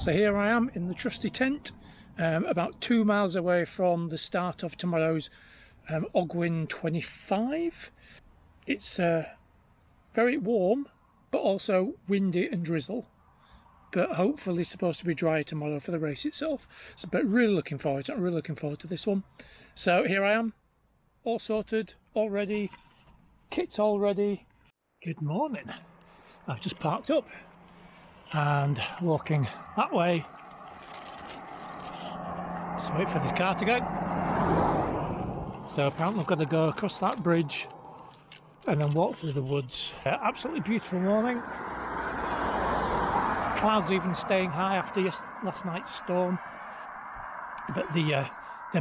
So here I am in the trusty tent, about 2 miles away from the start of tomorrow's Ogwen 25. It's very warm, but also windy and drizzle. But hopefully supposed to be dry tomorrow for the race itself. So, but really looking forward to it. I'm really looking forward to this one. So here I am, all sorted, all ready, kit's all ready. Good morning. I've just parked up and walking that way. Just wait for this car to go. So apparently I've got to go across that bridge and then walk through the woods. Absolutely beautiful morning. Clouds even staying high after last night's storm. But the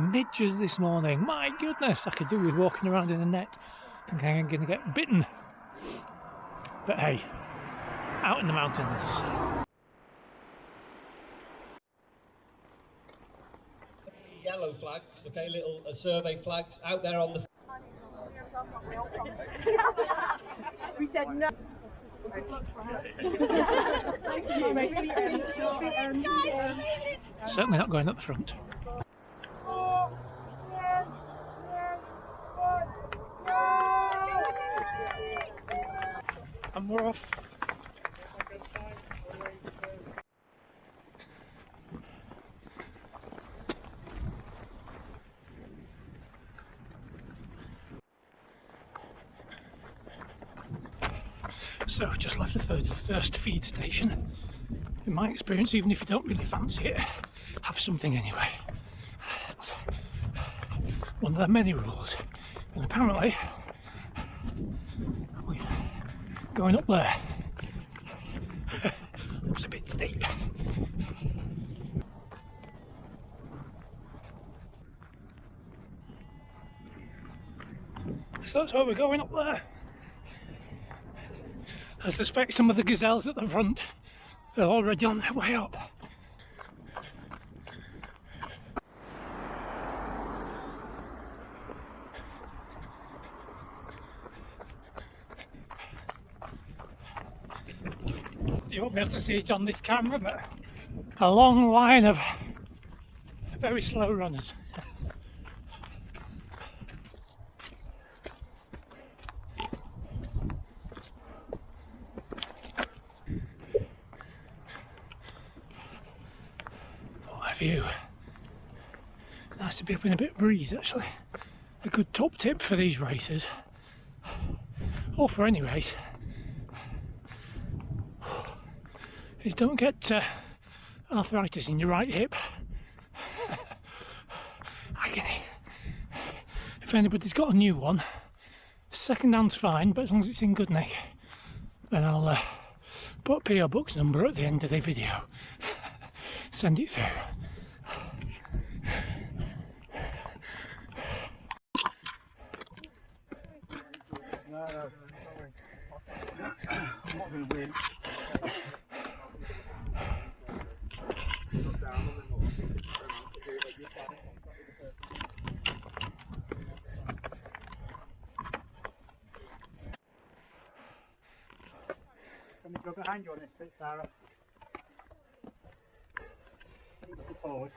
midges this morning, my goodness, I could do with walking around in a net. I think I'm going to get bitten. But hey, out in the mountains. Yellow flags, okay, little survey flags out there on the... We said no. Certainly not going up the front. And we're off. So just left the first feed station. In my experience, even if you don't really fancy it, have something anyway. It's one of the many rules. And apparently, we're going up there. Looks a bit steep. So that's why we're going up there. I suspect some of the gazelles at the front are already on their way up. You won't be able to see it on this camera, but a long line of very slow runners. View. Nice to be up in a bit of breeze actually. A good top tip for these races, or for any race, is don't get arthritis in your right hip. Agony. If anybody's got a new one, second hand's fine, but as long as it's in good nick, then I'll put a PO Box number at the end of the video. Send it through. No, sorry. I'm not going to win. Can we go behind you on this bit, Sarah? Forward.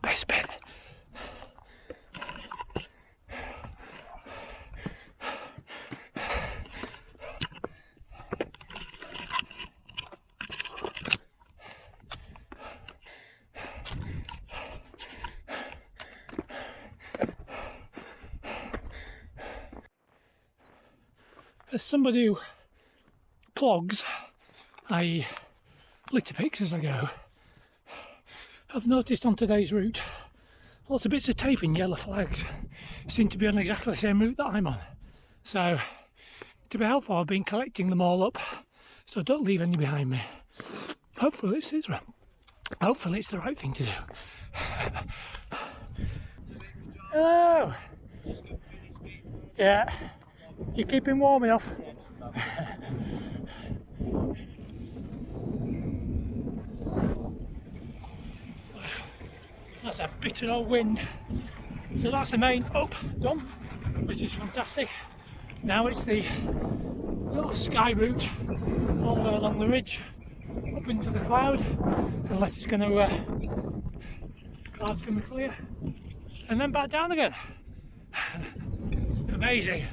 Best bit. As somebody who plogs, i.e. litter picks as I go, I've noticed on today's route lots of bits of tape and yellow flags seem to be on exactly the same route that I'm on. So to be helpful, I've been collecting them all up so don't leave any behind me. Hopefully it's the right thing to do. Hello. Yeah, you keeping warm enough? That's a bitter old wind. So that's the main up done, which is fantastic. Now it's the little sky route all the way along the ridge up into the cloud, unless it's going to cloud's going to clear, and then back down again. Amazing.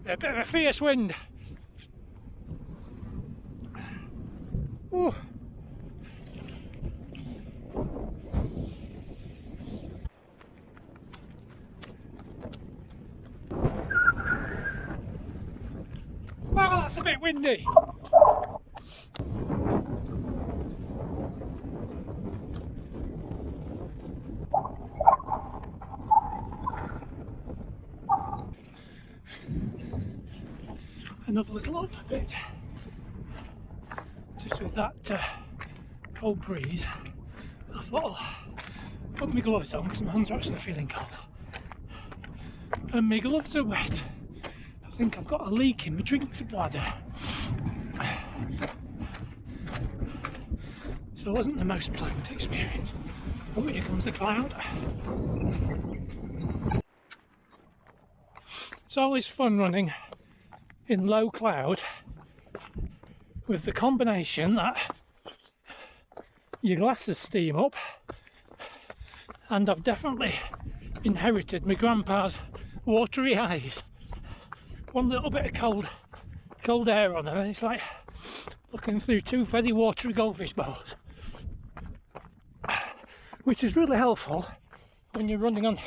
A bit of a fierce wind. Ooh. Wow, that's a bit windy. Another little up bit, just with that cold breeze. I thought I'll put my gloves on because my hands are actually feeling cold, and my gloves are wet. I think I've got a leak in my drinks bladder, so it wasn't the most pleasant experience. Oh, here comes the cloud. It's always fun running in low cloud with the combination that your glasses steam up, and I've definitely inherited my grandpa's watery eyes. One little bit of cold air on them and it's like looking through two very watery goldfish bowls, which is really helpful when you're running on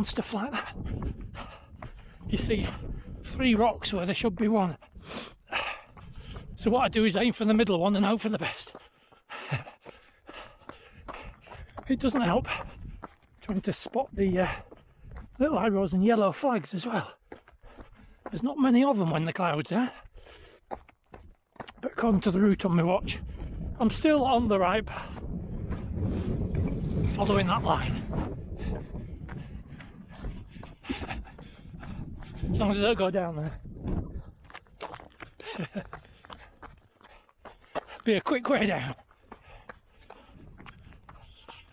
stuff like that. You see 3 rocks where there should be 1. So what I do is aim for the middle one and hope for the best. It doesn't help trying to spot the little arrows and yellow flags as well. There's not many of them when the cloud's there. But according to the route on my watch, I'm still on the right path, following that line. As long as I don't go down there. Be a quick way down.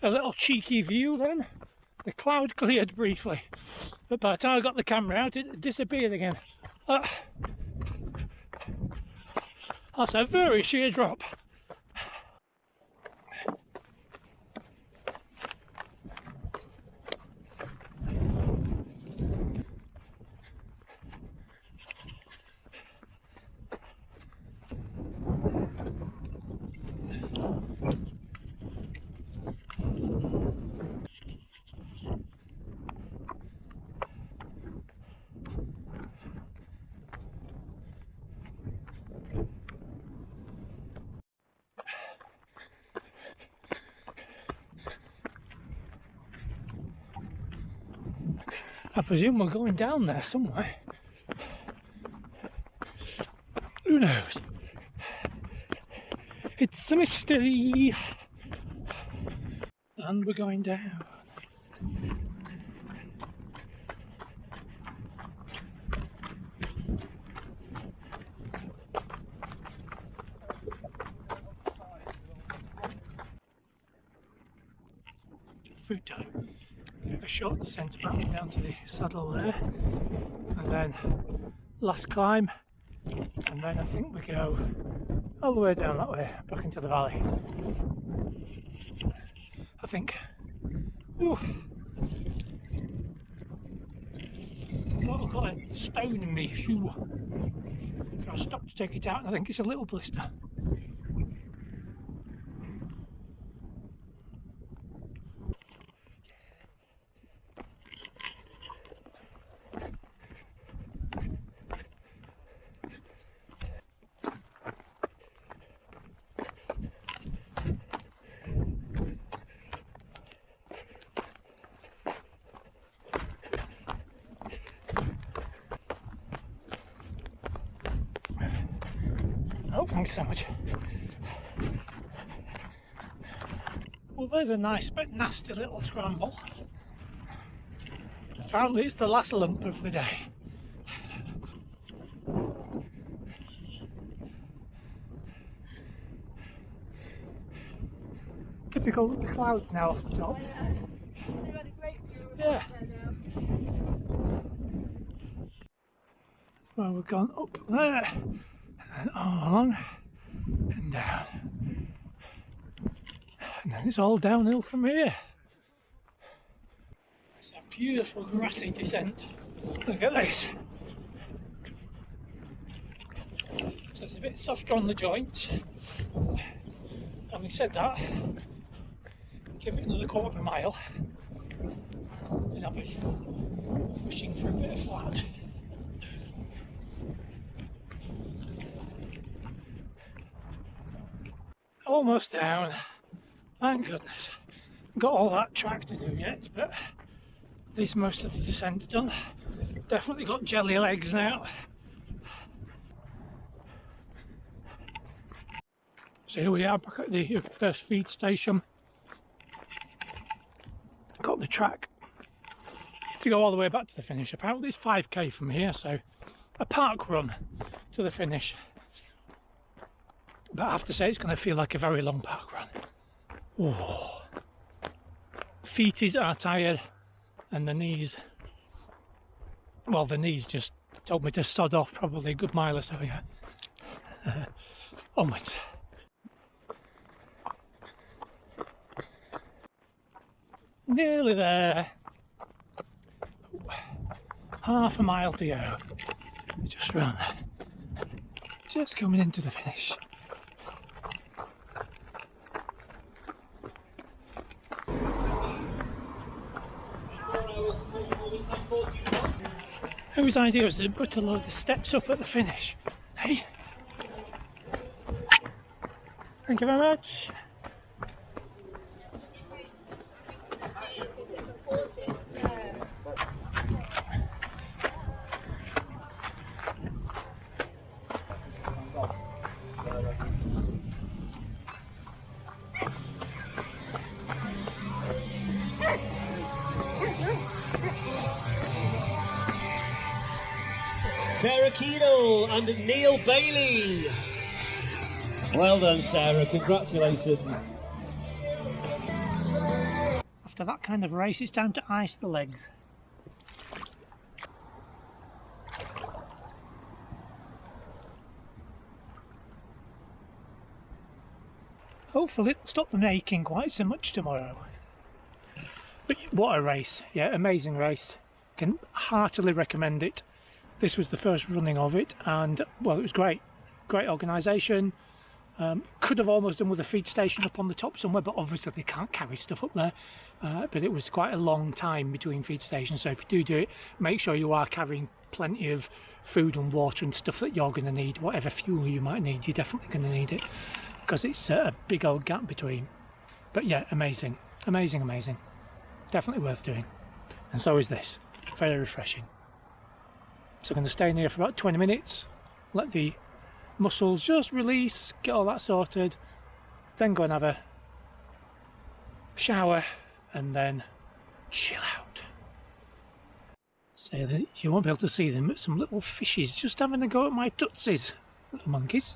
A little cheeky view then. The cloud cleared briefly, but by the time I got the camera out it disappeared again. That's a very sheer drop. I presume we're going down there somewhere. Who knows? It's a mystery. And we're going down. Food time. A short descent back down to the saddle there, and then last climb, and then I think we go all the way down that way back into the valley. I think. Ooh. I thought I got a stone in my shoe. I stopped to take it out and I think it's a little blister. thanks so much. Well, there's a nice but nasty little scramble. Apparently it's the last lump of the day. Typical with the clouds now off the tops. Yeah. Well, we've gone up there and all along and down. And then it's all downhill from here. It's a beautiful grassy descent. Look at this. So it's a bit softer on the joints. Having said that, give it another quarter of a mile and I'll be pushing for a bit of flat. Almost down, thank goodness. Got all that track to do yet, but at least most of the descent's done. Definitely got jelly legs now. So here we are back at the first feed station. Got the track. To go all the way back to the finish. Apparently it's 5k from here, so a park run to the finish. But I have to say it's going to feel like a very long park run. Oh. Feeties are tired and the knees, well, the knees just told me to sod off probably a good mile or so, yeah. Onwards. Nearly there. Half a mile to go. Just round there. Just coming into the finish. Whose idea was to put a load of steps up at the finish? Hey? Thank you very much. Sarah Keedle and Neil Bailey. Well done, Sarah, congratulations. After that kind of race, it's time to ice the legs. Hopefully it'll stop them aching quite so much tomorrow. But what a race. Yeah, amazing race. Can heartily recommend it. This was the first running of it and, well, it was great. Great organisation. Could have almost done with a feed station up on the top somewhere, but obviously they can't carry stuff up there. But it was quite a long time between feed stations, so if you do it, make sure you are carrying plenty of food and water and stuff that you're going to need. Whatever fuel you might need, you're definitely going to need it, because it's a big old gap between. But yeah, amazing. Amazing, amazing. Definitely worth doing. And so is this. Very refreshing. So I'm going to stay in here for about 20 minutes, let the muscles just release, get all that sorted, then go and have a shower and then chill out. So that you won't be able to see them, but some little fishes just having a go at my tootsies, little monkeys.